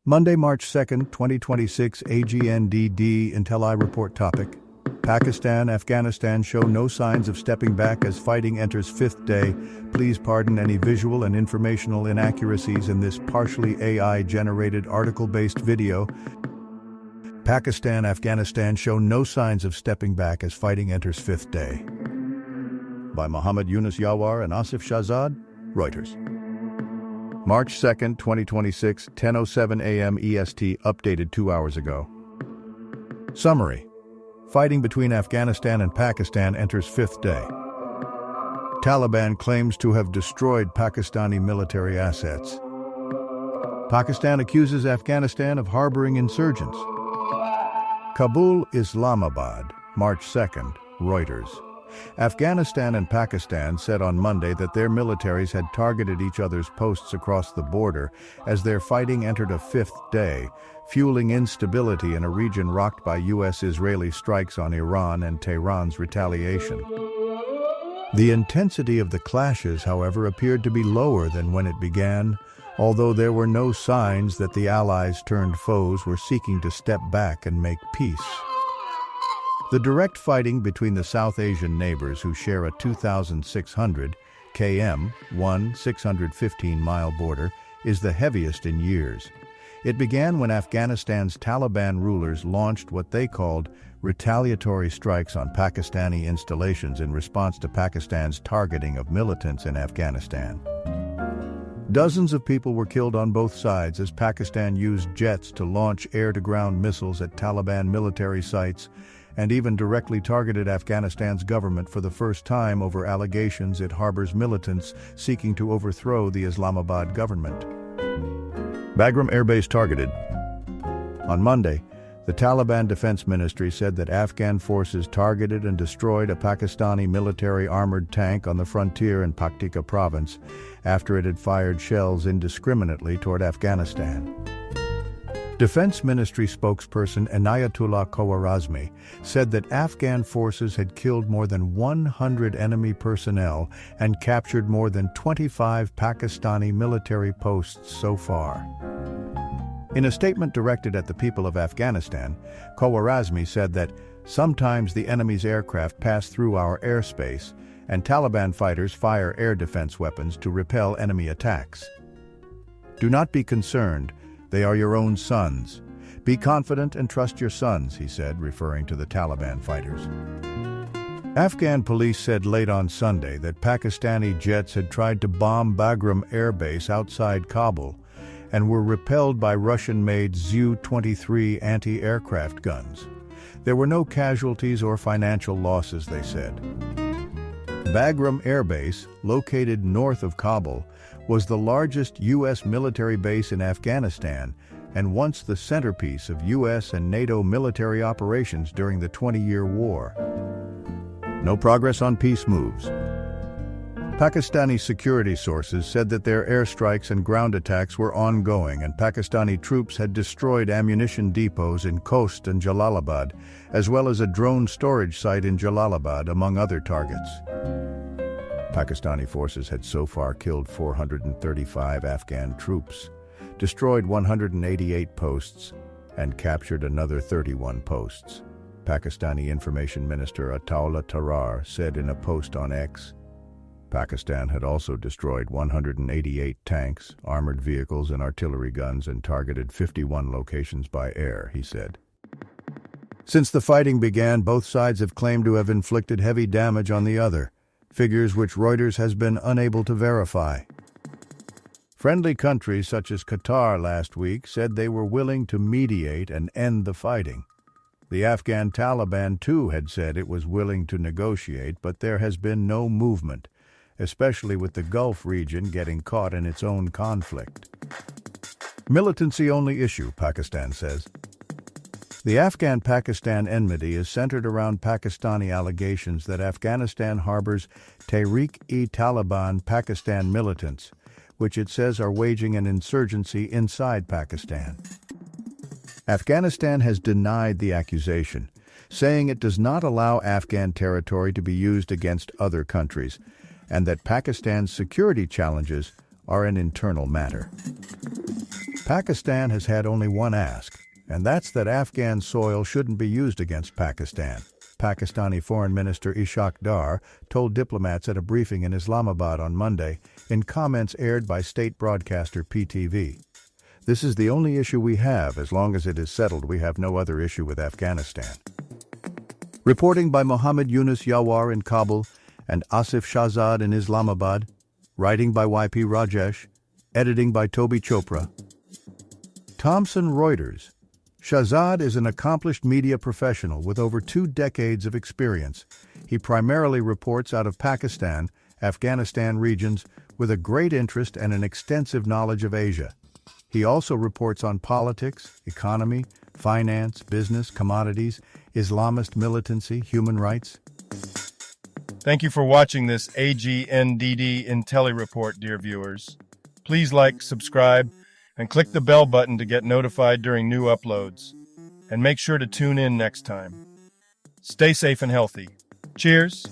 Monday, March 2nd, 2026, AGNDD Intel report topic. Pakistan, Afghanistan show no signs of stepping back as fighting enters fifth day. Please pardon any visual and informational inaccuracies in this partially AI-generated article-based video. Pakistan, Afghanistan show no signs of stepping back as fighting enters fifth day. By Muhammad Yunus Yawar and Asif Shahzad, Reuters. March 2nd, 2026, 10:07 a.m. EST, updated 2 hours ago. Summary. Fighting between Afghanistan and Pakistan enters fifth day. Taliban claims to have destroyed Pakistani military assets. Pakistan accuses Afghanistan of harboring insurgents. Kabul, Islamabad, March 2nd, Reuters. Afghanistan and Pakistan said on Monday that their militaries had targeted each other's posts across the border as their fighting entered a fifth day, fueling instability in a region rocked by U.S.-Israeli strikes on Iran and Tehran's retaliation. The intensity of the clashes, however, appeared to be lower than when it began, although there were no signs that the allies turned foes were seeking to step back and make peace. The direct fighting between the South Asian neighbors who share a 2,600 km, 615-mile border is the heaviest in years. It began when Afghanistan's Taliban rulers launched what they called retaliatory strikes on Pakistani installations in response to Pakistan's targeting of militants in Afghanistan. Dozens of people were killed on both sides as Pakistan used jets to launch air-to-ground missiles at Taliban military sites and even directly targeted Afghanistan's government for the first time over allegations it harbors militants seeking to overthrow the Islamabad government. Bagram Air Base targeted. On Monday, the Taliban Defense Ministry said that Afghan forces targeted and destroyed a Pakistani military armored tank on the frontier in Paktika province after it had fired shells indiscriminately toward Afghanistan. Defense Ministry spokesperson Inayatullah Khwarazmi said that Afghan forces had killed more than 100 enemy personnel and captured more than 25 Pakistani military posts so far. In a statement directed at the people of Afghanistan, Khwarazmi said that sometimes the enemy's aircraft pass through our airspace and Taliban fighters fire air defense weapons to repel enemy attacks. Do not be concerned. They are your own sons. Be confident and trust your sons, he said, referring to the Taliban fighters. Afghan police said late on Sunday that Pakistani jets had tried to bomb Bagram Air Base outside Kabul and were repelled by Russian-made Zu-23 anti-aircraft guns. There were no casualties or financial losses, they said. Bagram Air Base, located north of Kabul, was the largest U.S. military base in Afghanistan and once the centerpiece of U.S. and NATO military operations during the 20-year war. No progress on peace moves. Pakistani security sources said that their airstrikes and ground attacks were ongoing and Pakistani troops had destroyed ammunition depots in Khost and Jalalabad, as well as a drone storage site in Jalalabad, among other targets. Pakistani forces had so far killed 435 Afghan troops, destroyed 188 posts, and captured another 31 posts. Pakistani Information Minister Ataullah Tarar said in a post on X. Pakistan had also destroyed 188 tanks, armored vehicles, and artillery guns and targeted 51 locations by air, he said. Since the fighting began, both sides have claimed to have inflicted heavy damage on the other, figures which Reuters has been unable to verify. Friendly countries such as Qatar last week said they were willing to mediate and end the fighting. The Afghan Taliban, too, had said it was willing to negotiate, but there has been no movement, especially with the Gulf region getting caught in its own conflict. Militancy-only issue, Pakistan says. The Afghan-Pakistan enmity is centered around Pakistani allegations that Afghanistan harbors Tehreek-e-Taliban Pakistan militants, which it says are waging an insurgency inside Pakistan. Afghanistan has denied the accusation, saying it does not allow Afghan territory to be used against other countries, and that Pakistan's security challenges are an internal matter. Pakistan has had only one ask, and that's that Afghan soil shouldn't be used against Pakistan. Pakistani Foreign Minister Ishaq Dar told diplomats at a briefing in Islamabad on Monday in comments aired by state broadcaster PTV. This is the only issue we have. As long as it is settled, we have no other issue with Afghanistan. Reporting by Mohammed Yunus Yawar in Kabul and Asif Shahzad in Islamabad. Writing by YP Rajesh. Editing by Toby Chopra. Thomson Reuters. Shahzad is an accomplished media professional with over 2 decades of experience. He primarily reports out of Pakistan, Afghanistan regions with a great interest and an extensive knowledge of Asia. He also reports on politics, economy, finance, business, commodities, Islamist militancy, human rights. Thank you for watching this AGNDD Intelli Report, dear viewers. Please like, subscribe, and click the bell button to get notified during new uploads. And make sure to tune in next time. Stay safe and healthy. Cheers!